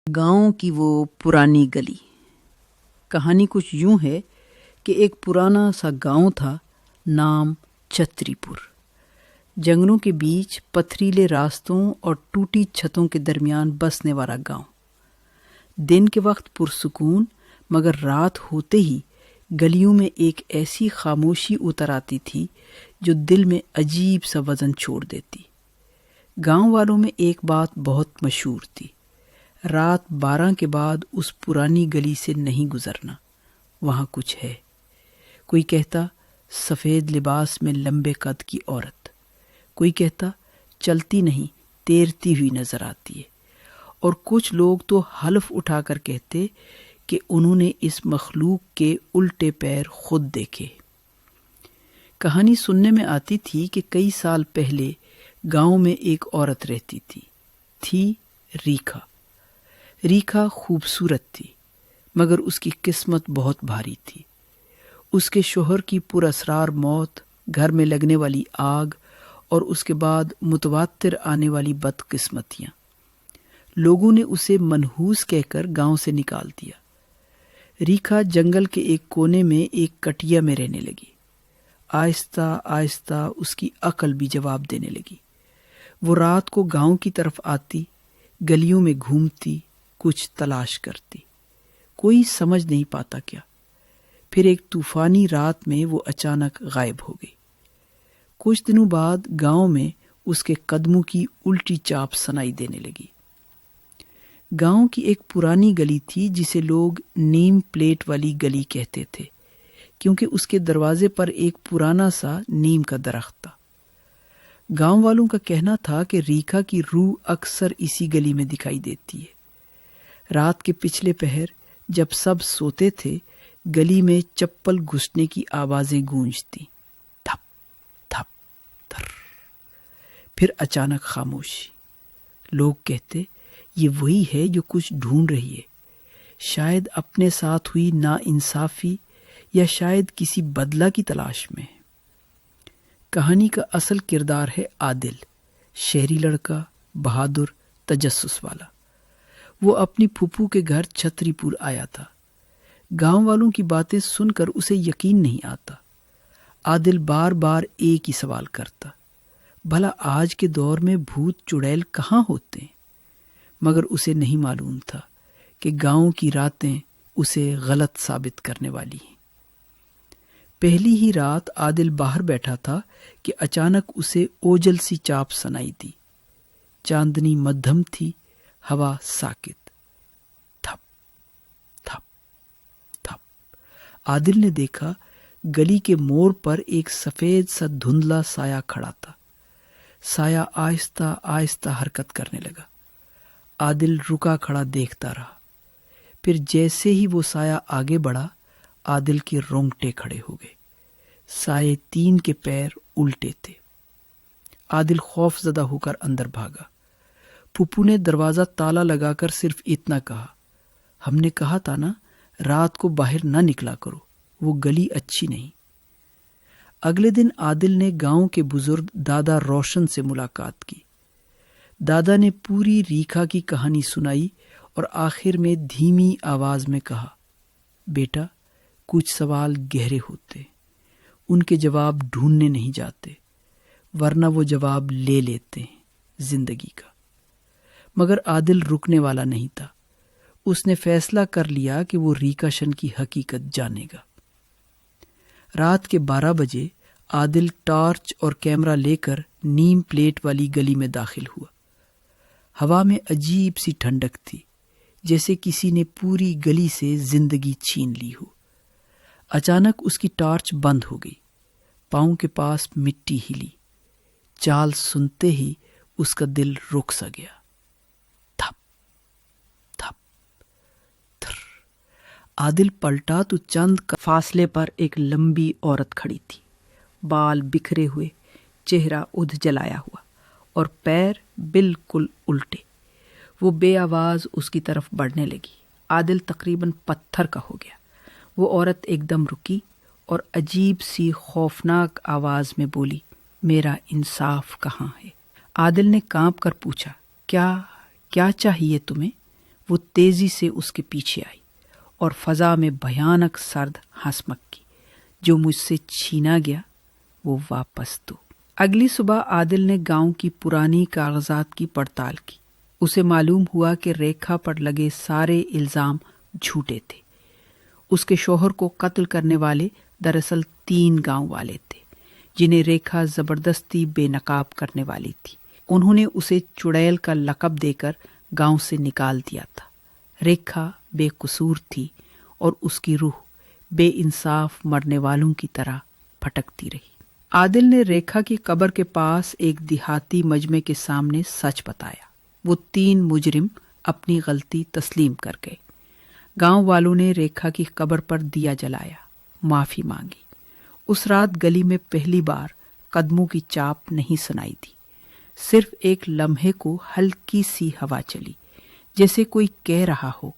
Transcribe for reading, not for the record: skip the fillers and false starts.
گاؤں کی وہ پرانی گلی۔ کہانی کچھ یوں ہے کہ ایک پرانا سا گاؤں تھا، نام چھتری پور۔ جنگلوں کے بیچ پتھریلے راستوں اور ٹوٹی چھتوں کے درمیان بسنے والا گاؤں۔ دن کے وقت پرسکون، مگر رات ہوتے ہی گلیوں میں ایک ایسی خاموشی اتر آتی تھی جو دل میں عجیب سا وزن چھوڑ دیتی۔ گاؤں والوں میں ایک بات بہت مشہور تھی: رات 12 کے بعد اس پرانی گلی سے نہیں گزرنا، وہاں کچھ ہے۔ کوئی کہتا سفید لباس میں لمبے قد کی عورت، کوئی کہتا چلتی نہیں تیرتی ہوئی نظر آتی ہے، اور کچھ لوگ تو حلف اٹھا کر کہتے کہ انہوں نے اس مخلوق کے الٹے پیر خود دیکھے۔ کہانی سننے میں آتی تھی کہ کئی سال پہلے گاؤں میں ایک عورت رہتی تھی ریکھا۔ ریکھا خوبصورت تھی، مگر اس کی قسمت بہت بھاری تھی۔ اس کے شوہر کی پراسرار موت، گھر میں لگنے والی آگ، اور اس کے بعد متواتر آنے والی بدقسمتیاں، لوگوں نے اسے منحوس کہہ کر گاؤں سے نکال دیا۔ ریکھا جنگل کے ایک کونے میں ایک کٹیا میں رہنے لگی۔ آہستہ آہستہ اس کی عقل بھی جواب دینے لگی۔ وہ رات کو گاؤں کی طرف آتی، گلیوں میں گھومتی، کچھ تلاش کرتی، کوئی سمجھ نہیں پاتا کیا۔ پھر ایک طوفانی رات میں وہ اچانک غائب ہو گئی۔ کچھ دنوں بعد گاؤں میں اس کے قدموں کی الٹی چاپ سنائی دینے لگی۔ گاؤں کی ایک پرانی گلی تھی جسے لوگ نیم پلیٹ والی گلی کہتے تھے، کیونکہ اس کے دروازے پر ایک پرانا سا نیم کا درخت تھا۔ گاؤں والوں کا کہنا تھا کہ ریکھا کی روح اکثر اسی گلی میں دکھائی دیتی ہے۔ رات کے پچھلے پہر جب سب سوتے تھے، گلی میں چپل گھسنے کی آوازیں گونجتی، تھپ تھپ تھر۔ پھر اچانک خاموشی۔ لوگ کہتے یہ وہی ہے جو کچھ ڈھونڈ رہی ہے، شاید اپنے ساتھ ہوئی ناانصافی، یا شاید کسی بدلہ کی تلاش میں۔ کہانی کا اصل کردار ہے عادل، شہری لڑکا، بہادر، تجسس والا۔ وہ اپنی پھوپھو کے گھر چھتری پور آیا تھا۔ گاؤں والوں کی باتیں سن کر اسے یقین نہیں آتا۔ عادل بار بار ایک ہی سوال کرتا: بھلا آج کے دور میں بھوت چڑیل کہاں ہوتے ہیں؟ مگر اسے نہیں معلوم تھا کہ گاؤں کی راتیں اسے غلط ثابت کرنے والی ہیں۔ پہلی ہی رات عادل باہر بیٹھا تھا کہ اچانک اسے اوجل سی چاپ سنائی دی۔ چاندنی مدھم تھی، ہوا ساکت۔ تھپ تھپ تھپ۔ عادل نے دیکھا گلی کے موڑ پر ایک سفید سا دھندلا سایہ کھڑا تھا۔ سایہ آہستہ آہستہ حرکت کرنے لگا۔ عادل رکا کھڑا دیکھتا رہا۔ پھر جیسے ہی وہ سایہ آگے بڑھا، عادل کے رونگٹے کھڑے ہو گئے۔ سائے 3 کے پیر الٹے تھے۔ عادل خوف زدہ ہو کر اندر بھاگا۔ پھوپھو نے دروازہ تالا لگا کر صرف اتنا کہا: ہم نے کہا تھا نا، رات کو باہر نہ نکلا کرو، وہ گلی اچھی نہیں۔ اگلے دن عادل نے گاؤں کے بزرگ دادا روشن سے ملاقات کی۔ دادا نے پوری ریکھا کی کہانی سنائی اور آخر میں دھیمی آواز میں کہا: بیٹا، کچھ سوال گہرے ہوتے، ان کے جواب ڈھونڈنے نہیں جاتے، ورنہ وہ جواب لے لیتے ہیں زندگی کا۔ مگر عادل رکنے والا نہیں تھا۔ اس نے فیصلہ کر لیا کہ وہ ریکھا شن کی حقیقت جانے گا۔ رات کے 12 بجے عادل ٹارچ اور کیمرہ لے کر نیم پلیٹ والی گلی میں داخل ہوا۔ ہوا میں عجیب سی ٹھنڈک تھی، جیسے کسی نے پوری گلی سے زندگی چھین لی ہو۔ اچانک اس کی ٹارچ بند ہو گئی۔ پاؤں کے پاس مٹی ہلی۔ چال سنتے ہی اس کا دل رک سا گیا۔ تھپ تھپ تھر۔ عادل پلٹا تو چند فاصلے پر ایک لمبی عورت کھڑی تھی، بال بکھرے ہوئے، چہرہ ادھ جلایا ہوا، اور پیر بالکل الٹے۔ وہ بے آواز اس کی طرف بڑھنے لگی۔ عادل تقریباً پتھر کا ہو گیا۔ وہ عورت ایک دم رکی اور عجیب سی خوفناک آواز میں بولی: میرا انصاف کہاں ہے؟ عادل نے کانپ کر پوچھا: کیا چاہیے تمہیں؟ وہ تیزی سے اس کے پیچھے آئی اور فضا میں بھیانک سرد ہنسمک کی، جو مجھ سے چھینا گیا وہ واپس دو۔ اگلی صبح عادل نے گاؤں کی پرانی کاغذات کی پڑتال کی۔ اسے معلوم ہوا کہ ریکھا پر لگے سارے الزام جھوٹے تھے۔ اس کے شوہر کو قتل کرنے والے دراصل 3 گاؤں والے تھے، جنہیں ریکھا زبردستی بے نقاب کرنے والی تھی۔ انہوں نے اسے چڑیل کا لقب دے کر گاؤں سے نکال دیا تھا۔ ریکھا بے قصور تھی اور اس کی روح بے انصاف مرنے والوں کی طرح پھٹکتی رہی۔ عادل نے ریکھا کی قبر کے پاس ایک دیہاتی مجمع کے سامنے سچ بتایا۔ وہ 3 مجرم اپنی غلطی تسلیم کر گئے۔ گاؤں والوں نے ریکھا کی قبر پر دیا جلایا، معافی مانگی۔ اس رات گلی میں پہلی بار قدموں کی چاپ نہیں سنائی دی، صرف ایک لمحے کو ہلکی سی ہوا چلی، جیسے کوئی کہہ رہا ہو